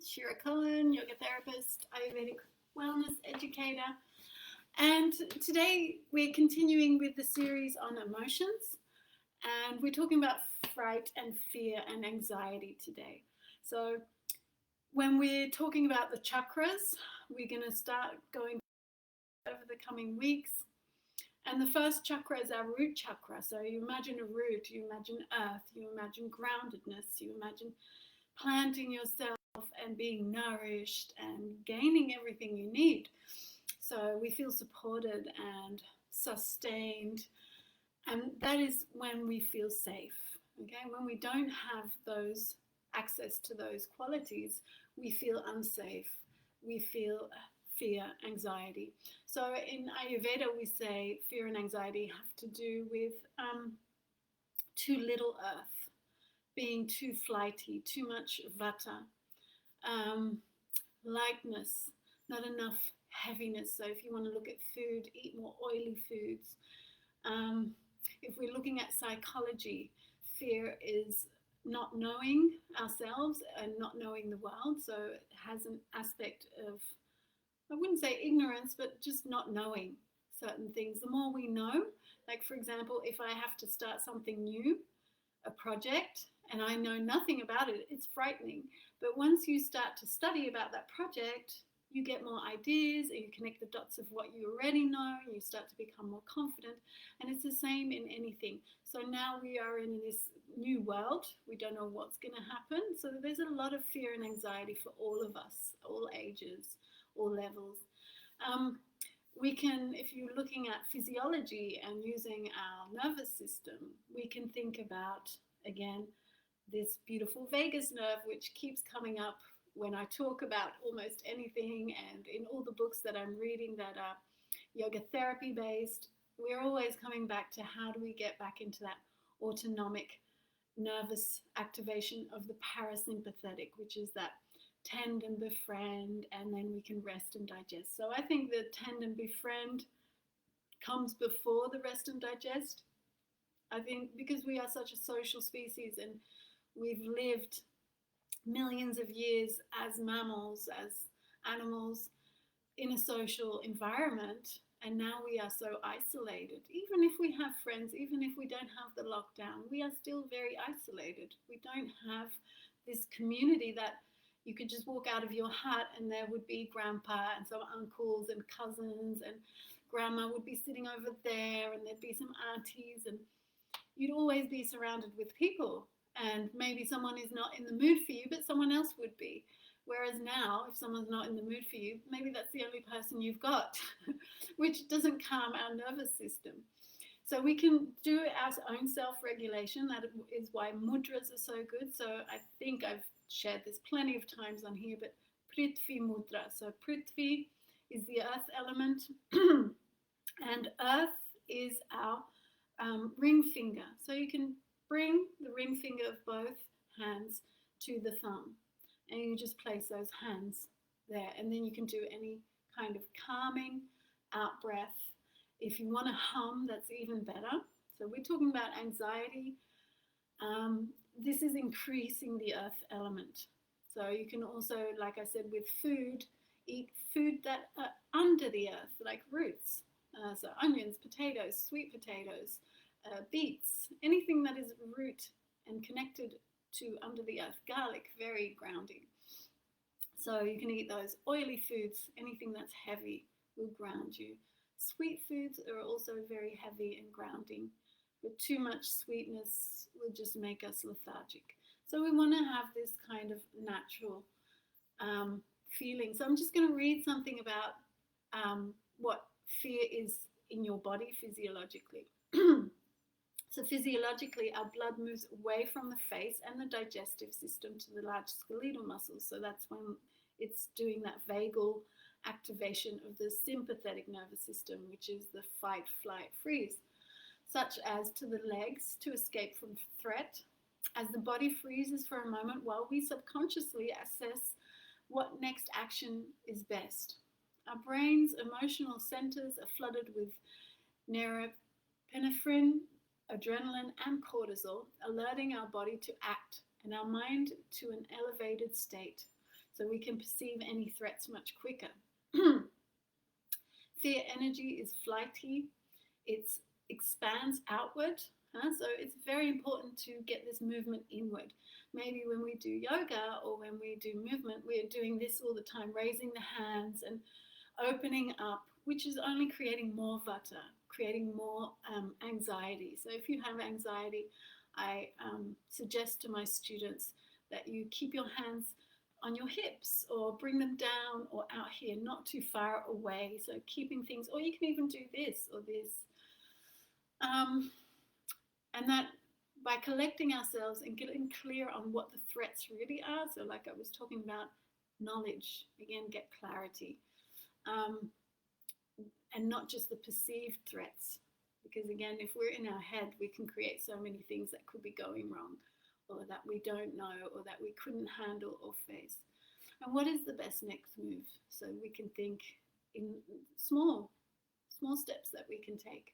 Shira Cohen, yoga therapist, Ayurvedic wellness educator. And today we're continuing with the series on emotions, and we're talking about fright and fear and anxiety today. So, when we're talking about the chakras, we're going to start going over the coming weeks. And the first chakra is our root chakra. So, you imagine a root, you imagine earth, you imagine groundedness, you imagine planting yourself and being nourished and gaining everything you need. So we feel supported and sustained, and that is when we feel safe. Okay, when we don't have those access to those qualities, we feel unsafe, we feel fear, anxiety. So in Ayurveda we say fear and anxiety have to do with too little earth, being too flighty, too much vata, lightness, not enough heaviness. So if you want to look at food, eat more oily foods. If we're looking at psychology, fear is not knowing ourselves and not knowing the world. So it has an aspect of, I wouldn't say ignorance, but just not knowing certain things. The more we know, like for example, if I have to start something new, a project, and I know nothing about it, it's frightening. But once you start to study about that project, you get more ideas and you connect the dots of what you already know, and you start to become more confident. And it's the same in anything. So now we are in this new world. We don't know what's going to happen. So there's a lot of fear and anxiety for all of us, all ages, all levels. We can, if you're looking at physiology and using our nervous system, we can think about, again, this beautiful vagus nerve, which keeps coming up when I talk about almost anything, and in all the books that I'm reading that are yoga therapy based, we're always coming back to how do we get back into that autonomic nervous activation of the parasympathetic, which is that tend and befriend, and then we can rest and digest. So I think the tend and befriend comes before the rest and digest. I think because we are such a social species and we've lived millions of years as mammals, as animals in a social environment, and now we are so isolated. Even if we have friends, even if we don't have the lockdown, we are still very isolated. We don't have this community that you could just walk out of your hut and there would be grandpa and some uncles and cousins, and grandma would be sitting over there, and there'd be some aunties, and you'd always be surrounded with people. And maybe someone is not in the mood for you, but someone else would be. Whereas now, if someone's not in the mood for you, maybe that's the only person you've got, which doesn't calm our nervous system. So we can do our own self-regulation. That is why mudras are so good. So I think I've shared this plenty of times on here, but Prithvi mudra. So Prithvi is the earth element, and earth is our ring finger. So you can bring the ring finger of both hands to the thumb, and you just place those hands there, and then you can do any kind of calming out breath. If you want to hum, that's even better. So we're talking about anxiety. This is increasing the earth element. So you can also, like I said, with food, eat food that are under the earth, like roots. So onions, potatoes, sweet potatoes, beets, anything that is root and connected to under the earth. Garlic, very grounding. So you can eat those. Oily foods, anything that's heavy will ground you. Sweet foods are also very heavy and grounding, but too much sweetness will just make us lethargic. So we want to have this kind of natural feeling. So I'm just going to read something about what fear is in your body physiologically. So physiologically, our blood moves away from the face and the digestive system to the large skeletal muscles. So that's when it's doing that vagal activation of the sympathetic nervous system, which is the fight, flight, freeze, such as to the legs to escape from threat. As the body freezes for a moment while we subconsciously assess what next action is best. Our brain's emotional centers are flooded with norepinephrine, adrenaline, and cortisol, alerting our body to act and our mind to an elevated state. so we can perceive any threats much quicker. Fear energy is flighty, it expands outward. So it's very important to get this movement inward. Maybe when we do yoga or when we do movement, we're doing this all the time, raising the hands and opening up, which is only creating more vata, creating more anxiety. So if you have anxiety, I suggest to my students that you keep your hands on your hips or bring them down or out here, not too far away. So keeping things, or you can even do this or this. And that by collecting ourselves and getting clear on what the threats really are, so like I was talking about knowledge, again, get clarity, and not just the perceived threats, because again, if we're in our head, we can create so many things that could be going wrong, or that we don't know, or that we couldn't handle or face. And what is the best next move? So we can think in small steps that we can take.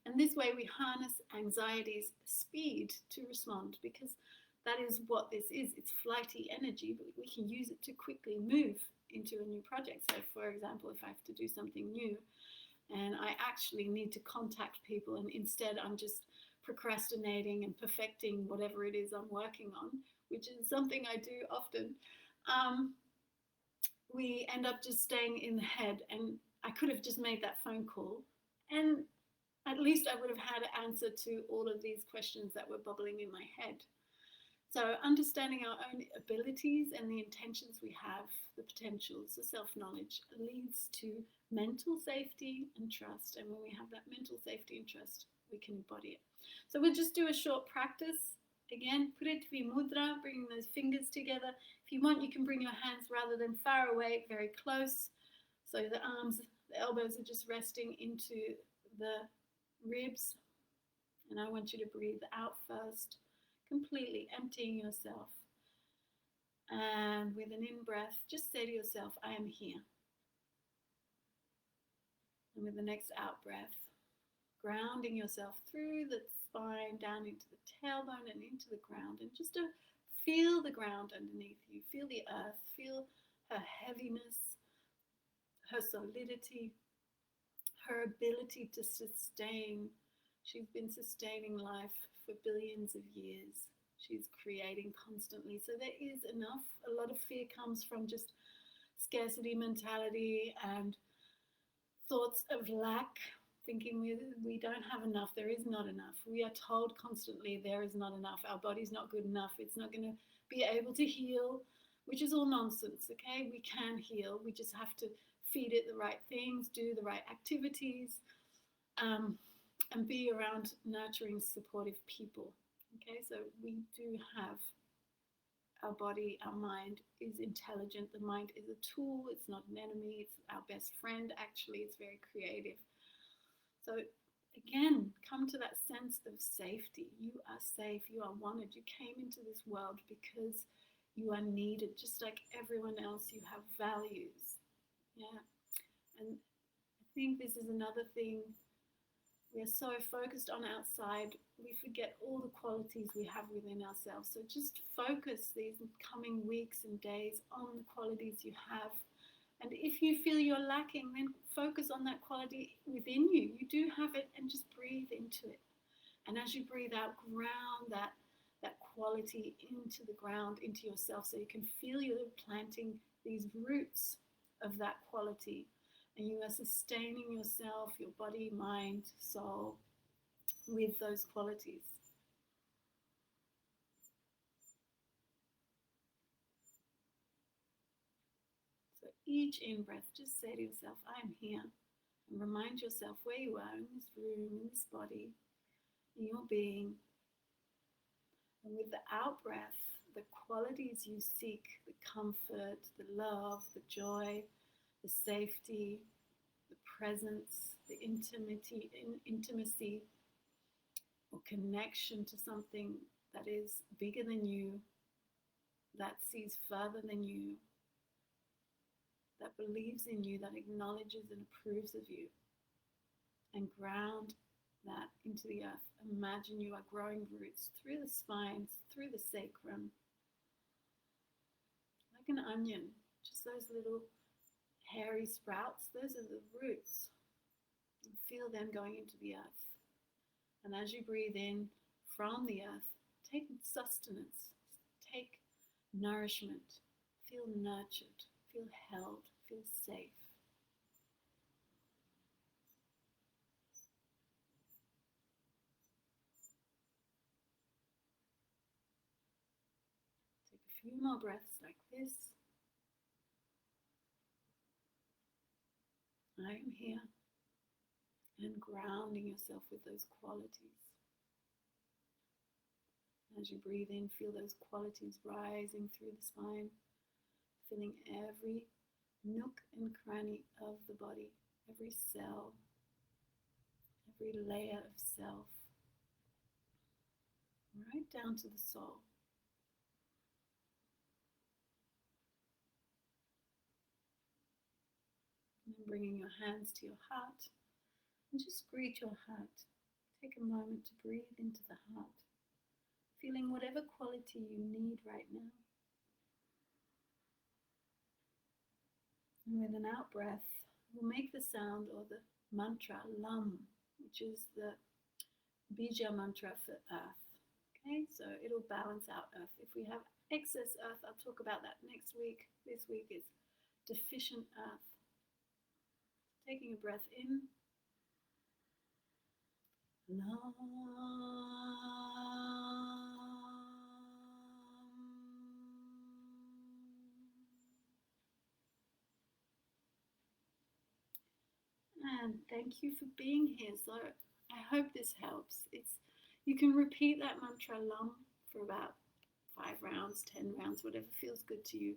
And this way we harness anxiety's speed to respond, because that is what this is. It's flighty energy, but we can use it to quickly move into a new project. So for example, if I have to do something new and I actually need to contact people, and instead I'm just procrastinating and perfecting whatever it is I'm working on, which is something I do often, we end up just staying in the head. And I could have just made that phone call, and at least I would have had an answer to all of these questions that were bubbling in my head. So understanding our own abilities and the intentions we have, the potentials, the self-knowledge, leads to mental safety and trust. And when we have that mental safety and trust, we can embody it. So we'll just do a short practice. Again, Prithvi Mudra, bringing those fingers together. If you want, you can bring your hands rather than far away, very close. So the arms, the elbows are just resting into the ribs. And I want you to breathe out first, completely emptying yourself. And with an in-breath, just say to yourself, I am here. And with the next out-breath, grounding yourself through the spine, down into the tailbone and into the ground. And just to feel the ground underneath you. Feel the earth. Feel her heaviness, her solidity, her ability to sustain. She's been sustaining life for billions of years. She's creating constantly. So there is enough. A lot of fear comes from just scarcity mentality and thoughts of lack, thinking we don't have enough, there is not enough. We are told constantly there is not enough, our body's not good enough, it's not going to be able to heal, which is all nonsense, okay? We can heal, we just have to feed it the right things, do the right activities, and be around nurturing, supportive people, okay? So we do have our body, our mind is intelligent. The mind is a tool, it's not an enemy, it's our best friend. Actually, it's very creative. So again, come to that sense of safety. You are safe, you are wanted. You came into this world because you are needed, just like everyone else. You have values. Yeah. And I think this is another thing. We're so focused on outside, we forget all the qualities we have within ourselves. So just focus these coming weeks and days on the qualities you have. And if you feel you're lacking, then focus on that quality within you. You do have it, and just breathe into it. And as you breathe out, ground that quality into the ground, into yourself, so you can feel you're planting these roots of that quality. And you are sustaining yourself, your body, mind, soul, with those qualities. So each in-breath, just say to yourself, I am here. And remind yourself where you are in this room, in this body, in your being. And with the out-breath, the qualities you seek, the comfort, the love, the joy, the safety, the presence, the intimacy or connection to something that is bigger than you, that sees further than you, that believes in you, that acknowledges and approves of you, and ground that into the earth. Imagine you are growing roots through the spine, through the sacrum, an onion, just those little hairy sprouts, those are the roots. And feel them going into the earth. And as you breathe in from the earth, take sustenance, take nourishment, feel nurtured, feel held, feel safe. Take a few more breaths like this. I am here. And grounding yourself with those qualities. As you breathe in, feel those qualities rising through the spine, filling every nook and cranny of the body, every cell, every layer of self, right down to the soul. And then bringing your hands to your heart, and just greet your heart. Take a moment to breathe into the heart, feeling whatever quality you need right now. And with an out breath, we'll make the sound or the mantra Lam, which is the bija mantra for earth. Okay, so it'll balance out earth. If we have excess earth, I'll talk about that next week. This week is deficient earth. Taking a breath in. Lam. And thank you for being here. So I hope this helps. You can repeat that mantra Lam for about 5 rounds, 10 rounds, whatever feels good to you.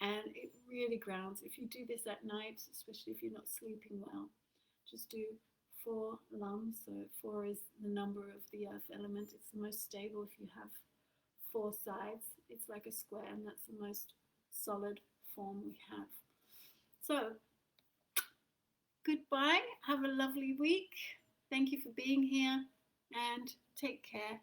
And it really grounds. If you do this at night, especially if you're not sleeping well, just do 4 lums. So 4 is the number of the earth element. It's the most stable if you have 4 sides. It's like a square, and that's the most solid form we have. So goodbye. Have a lovely week. Thank you for being here, and take care.